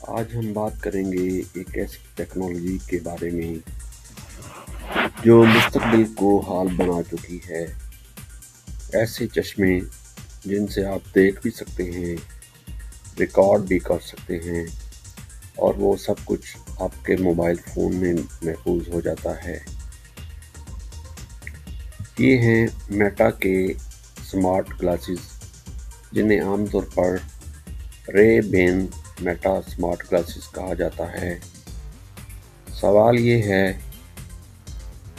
आज हम बात करेंगे एक ऐसी टेक्नोलॉजी के बारे में जो मुस्तकबिल को हाल बना चुकी है। ऐसे चश्मे जिनसे आप देख भी सकते हैं, रिकॉर्ड भी कर सकते हैं और वो सब कुछ आपके मोबाइल फ़ोन में महफूज हो जाता है। ये हैं मेटा के स्मार्ट ग्लासेस, जिन्हें आमतौर पर Ray Ban Meta smart glasses कहा जाता है। सवाल ये है,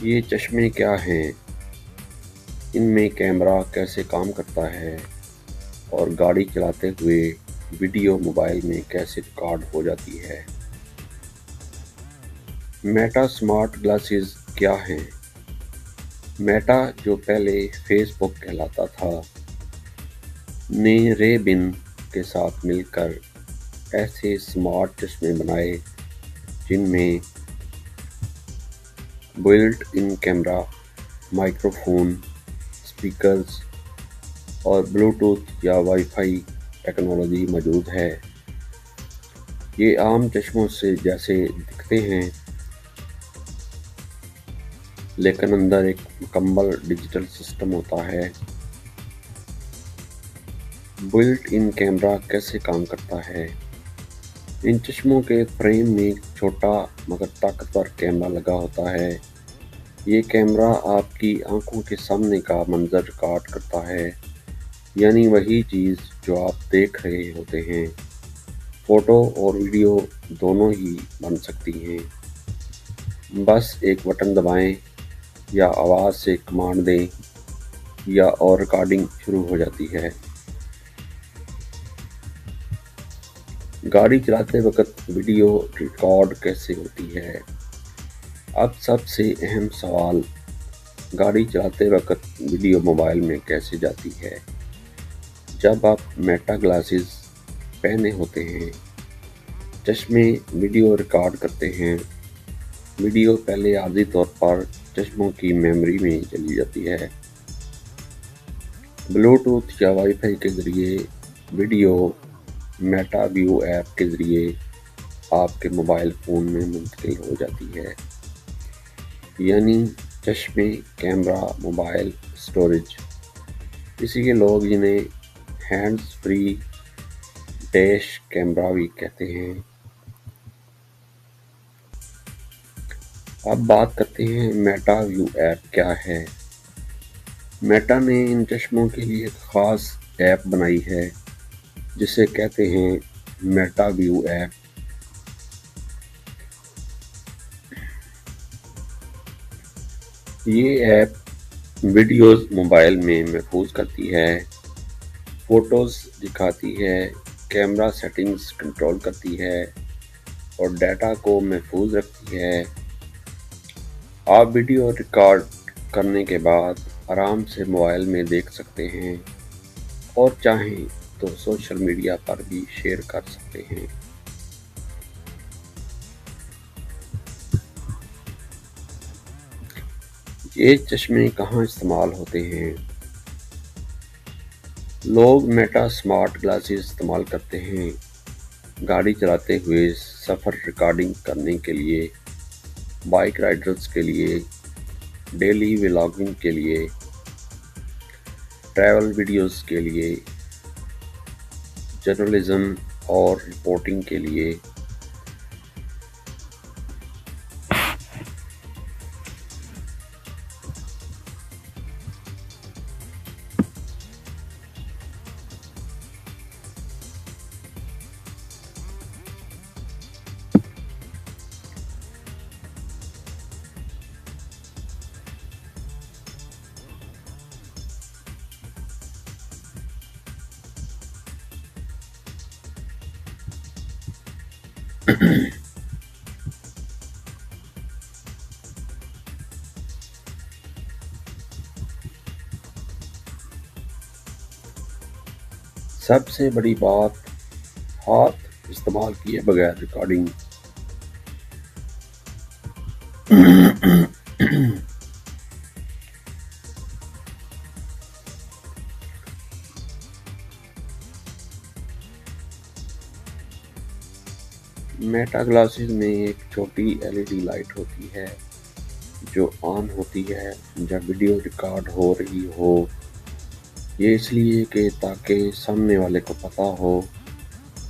ये चश्मे क्या हैं, इनमें कैमरा कैसे काम करता है और गाड़ी चलाते हुए वीडियो मोबाइल में कैसे रिकॉर्ड हो जाती है। मेटा स्मार्ट ग्लासेस क्या हैं? मेटा, जो पहले फेसबुक कहलाता था, ने रे-बैन के साथ मिलकर ऐसे स्मार्ट चश्मे बनाए जिनमें built in camera, microphone, speakers और ब्लूटूथ या वाईफाई टेक्नोलॉजी मौजूद है। ये आम चश्मों से जैसे दिखते हैं, लेकिन अंदर एक मुकम्मल डिजिटल सिस्टम होता है। बिल्ट इन कैमरा कैसे काम करता है? इन चश्मों के फ्रेम में एक छोटा मगर ताकतवर कैमरा लगा होता है। ये कैमरा आपकी आंखों के सामने का मंजर रिकॉर्ड करता है, यानी वही चीज़ जो आप देख रहे होते हैं। फ़ोटो और वीडियो दोनों ही बन सकती हैं। बस एक बटन दबाएं या आवाज़ से कमांड दें या और रिकॉर्डिंग शुरू हो जाती है। गाड़ी चलाते वक्त वीडियो रिकॉर्ड कैसे होती है? अब सबसे अहम सवाल, गाड़ी चलाते वक्त वीडियो मोबाइल में कैसे जाती है? जब आप मेटा ग्लासेस पहने होते हैं, चश्मे वीडियो रिकॉर्ड करते हैं। वीडियो पहले आर्जी तौर पर चश्मों की मेमोरी में चली जाती है। ब्लूटूथ या वाईफाई के ज़रिए वीडियो मेटा व्यू ऐप के ज़रिए आपके मोबाइल फ़ोन में मुंतकिल हो जाती है, यानी चश्मे, कैमरा, मोबाइल, स्टोरेज। इसीलिए लोग जिन्हें हैंड्स फ्री डैश कैमरा भी कहते हैं। अब बात करते हैं मेटा व्यू ऐप क्या है। मेटा ने इन चश्मों के लिए एक ख़ास ऐप बनाई है जिसे कहते हैं मेटा व्यू ऐप। ये ऐप वीडियोस मोबाइल में महफूज करती है, फ़ोटोज़ दिखाती है, कैमरा सेटिंग्स कंट्रोल करती है और डाटा को महफूज रखती है। आप वीडियो रिकॉर्ड करने के बाद आराम से मोबाइल में देख सकते हैं और चाहें तो सोशल मीडिया पर भी शेयर कर सकते हैं। ये चश्मे कहाँ इस्तेमाल होते हैं? लोग मेटा स्मार्ट ग्लासेस इस्तेमाल करते हैं गाड़ी चलाते हुए, सफ़र रिकॉर्डिंग करने के लिए, बाइक राइडर्स के लिए, डेली व्लॉगिंग के लिए, ट्रैवल वीडियोस के लिए, जर्नलिज्म और रिपोर्टिंग के लिए। सबसे बड़ी बात, हाथ इस्तेमाल किए बगैर रिकॉर्डिंग। میٹا گلاسز میں ایک چھوٹی LED لائٹ ہوتی ہے جو آن ہوتی ہے جب ویڈیو ریکارڈ ہو رہی ہو۔ یہ اس لیے کہ تاکہ سامنے والے کو پتہ ہو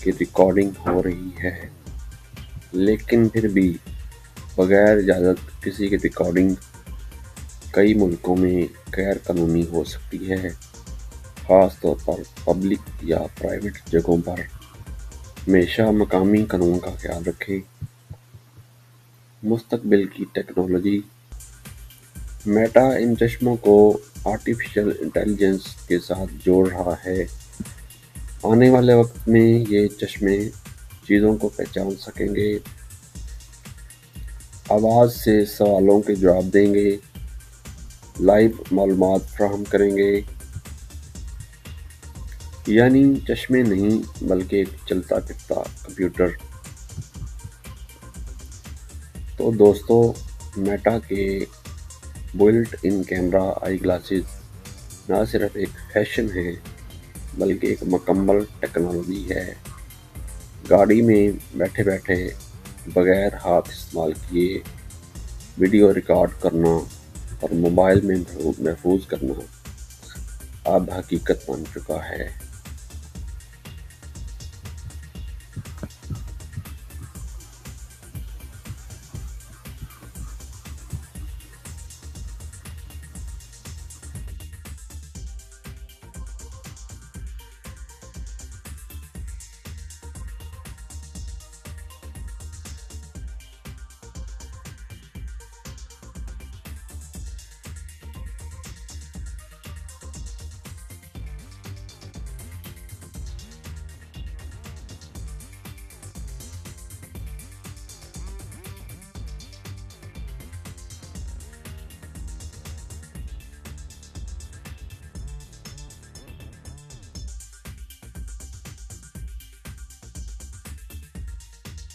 کہ ریکارڈنگ ہو رہی ہے، لیکن پھر بھی بغیر اجازت کسی کی ریکارڈنگ کئی ملکوں میں غیر قانونی ہو سکتی ہے، خاص طور پر پبلک یا پرائیویٹ جگہوں پر۔ ہمیشہ مقامی قانون کا خیال رکھیں۔ مستقبل کی ٹیکنالوجی۔ میٹا ان چشموں کو آرٹیفیشل انٹیلیجنس کے ساتھ جوڑ رہا ہے۔ آنے والے وقت میں یہ چشمے چیزوں کو پہچان سکیں گے، آواز سے سوالوں کے جواب دیں گے، لائیو معلومات فراہم کریں گے۔ یعنی چشمے نہیں بلکہ ایک چلتا پھرتا کمپیوٹر۔ تو دوستو، میٹا کے built in camera I glasses نہ صرف ایک فیشن ہے بلکہ ایک مکمل ٹیکنالوجی ہے۔ گاڑی میں بیٹھے بیٹھے بغیر ہاتھ استعمال کیے ویڈیو ریکارڈ کرنا اور موبائل میں محفوظ کرنا اب حقیقت بن چکا ہے۔